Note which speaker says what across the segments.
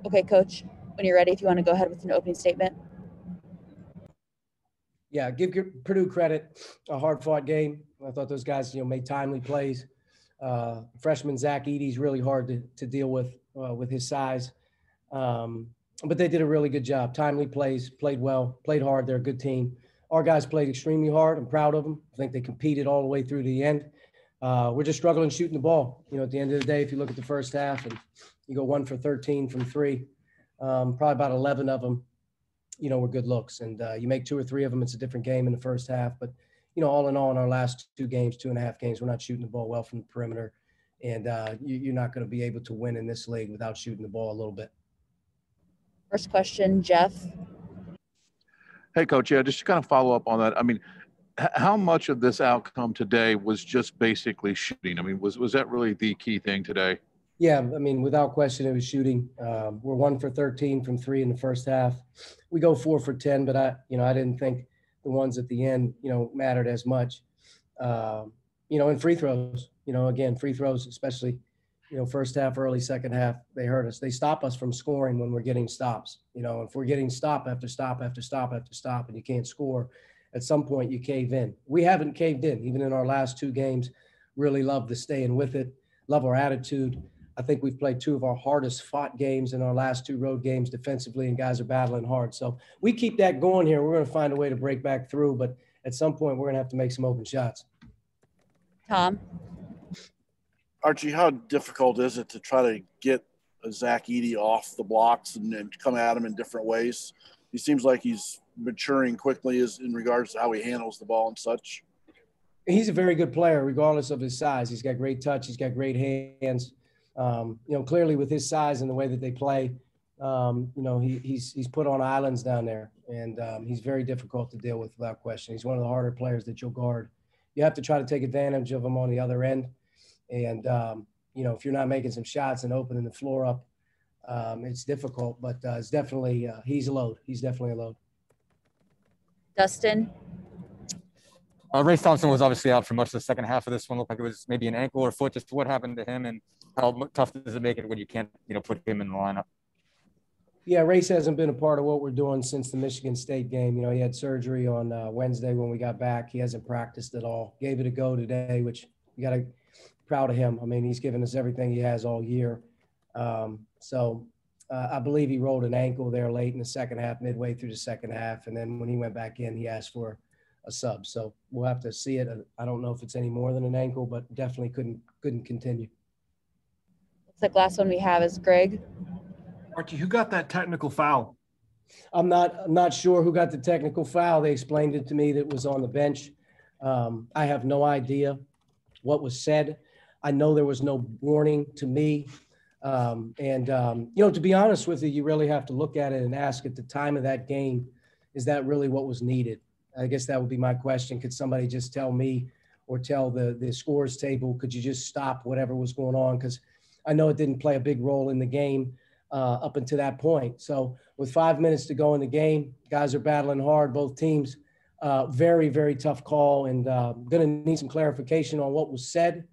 Speaker 1: Okay, Coach, when you're ready, if you want to go ahead with an opening statement.
Speaker 2: Yeah, give Purdue credit, a hard-fought game. I thought those guys, made timely plays. Freshman Zach Edey's really hard to deal with his size. But they did a really good job. Timely plays, played well, played hard. They're a good team. Our guys played extremely hard. I'm proud of them. I think they competed all the way through to the end. We're just struggling shooting the ball. At the end of the day, if you look at the first half and you go 1 for 13 from 3, probably about 11 of them, were good looks. And you make 2 or 3 of them, it's a different game in the first half. But, all in all, in our last 2 games, 2.5 games, we're not shooting the ball well from the perimeter. And you're not going to be able to win in this league without shooting the ball a little bit.
Speaker 1: First question, Jeff.
Speaker 3: Hey, Coach, just to kind of follow up on that, I mean, how much of this outcome today was just basically shooting? I mean, was that really the key thing today?
Speaker 2: Yeah, I mean, without question, it was shooting. We're 1 for 13 from 3 in the first half. We go 4 for 10, but I didn't think the ones at the end, mattered as much. And free throws, again, free throws, especially, first half, early second half, they hurt us. They stop us from scoring when we're getting stops. If we're getting stop after stop after stop after stop and you can't score, at some point you cave in. We haven't caved in, even in our last 2 games. Really love the staying with it, love our attitude. I think we've played 2 of our hardest fought games in our last 2 road games defensively, and guys are battling hard. So we keep that going here. We're going to find a way to break back through, but at some point we're going to have to make some open shots.
Speaker 1: Tom?
Speaker 4: Archie, how difficult is it to try to get Zach Edey off the blocks and come at him in different ways? He seems like he's maturing quickly in regards to how he handles the ball and such.
Speaker 2: He's a very good player, regardless of his size. He's got great touch. He's got great hands. Clearly with his size and the way that they play, he's put on islands down there, and he's very difficult to deal with without question. He's one of the harder players that you'll guard. You have to try to take advantage of him on the other end. And, if you're not making some shots and opening the floor up, it's difficult, but it's definitely, he's a load. He's definitely a load.
Speaker 1: Dustin?
Speaker 5: Ray Thompson was obviously out for much of the second half of this one. Looked like it was maybe an ankle or foot. Just what happened to him, and how tough does it make it when you can't, put him in the lineup? Yeah,
Speaker 2: Race hasn't been a part of what we're doing since the Michigan State game. He had surgery on Wednesday when we got back. He hasn't practiced at all. Gave it a go today, which you got to proud of him. I mean, he's given us everything he has all year. I believe he rolled an ankle there late in the second half, midway through the second half. And then when he went back in, he asked for a sub. So we'll have to see it. I don't know if it's any more than an ankle, but definitely couldn't continue.
Speaker 1: Looks like last one we have is Greg.
Speaker 6: Archie, who got that technical foul?
Speaker 2: I'm not sure who got the technical foul. They explained it to me that it was on the bench. I have no idea what was said. I know there was no warning to me. To be honest with you, you really have to look at it and ask at the time of that game, is that really what was needed? I guess that would be my question. Could somebody just tell me or tell the scores table, could you just stop whatever was going on? Because I know it didn't play a big role in the game up until that point. So with 5 minutes to go in the game, guys are battling hard, both teams. Very, very tough call, and going to need some clarification on what was said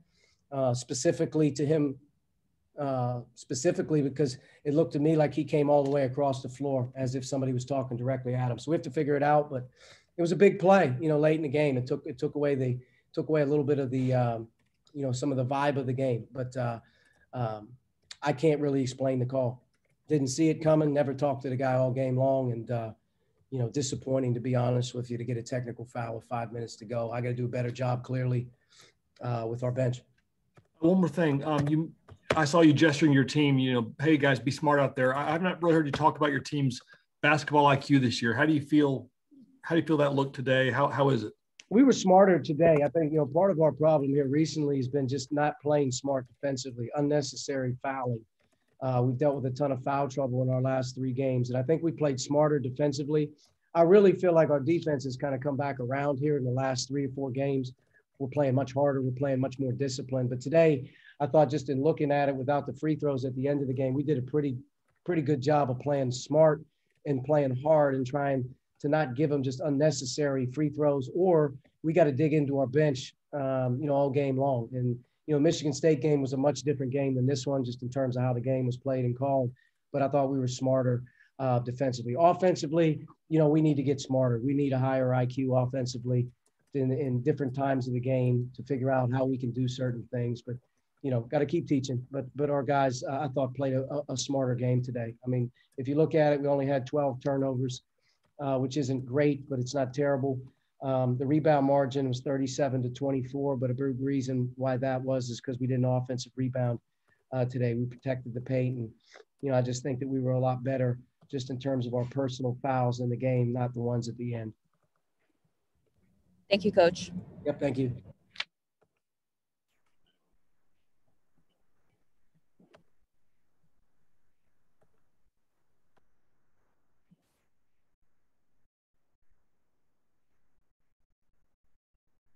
Speaker 2: specifically to him, specifically because it looked to me like he came all the way across the floor as if somebody was talking directly at him. So we have to figure it out, but it was a big play, late in the game. It took away a little bit of the, some of the vibe of the game, but I can't really explain the call. Didn't see it coming, never talked to the guy all game long, and disappointing, to be honest with you, to get a technical foul with 5 minutes to go. I got to do a better job, clearly, with our bench.
Speaker 6: One more thing. I saw you gesturing your team, hey, guys, be smart out there. I've not really heard you talk about your team's basketball IQ this year. How do you feel that looked today? How is it?
Speaker 2: We were smarter today. I think, part of our problem here recently has been just not playing smart defensively, unnecessary fouling. We've dealt with a ton of foul trouble in our last 3 games, and I think we played smarter defensively. I really feel like our defense has kind of come back around here in the last 3 or 4 games. We're playing much harder. We're playing much more disciplined. But today, I thought just in looking at it without the free throws at the end of the game, we did a pretty good job of playing smart and playing hard and trying to not give them just unnecessary free throws, or we got to dig into our bench, all game long. And, Michigan State game was a much different game than this one, just in terms of how the game was played and called. But I thought we were smarter defensively. Offensively, we need to get smarter. We need a higher IQ offensively in different times of the game to figure out how we can do certain things. But, got to keep teaching. But our guys, I thought, played a smarter game today. I mean, if you look at it, we only had 12 turnovers, which isn't great, but it's not terrible. The rebound margin was 37-24, but a big reason why that was is because we did an offensive rebound today. We protected the paint, and, I just think that we were a lot better just in terms of our personal fouls in the game, not the ones at the end.
Speaker 1: Thank you, Coach.
Speaker 2: Yep, thank you.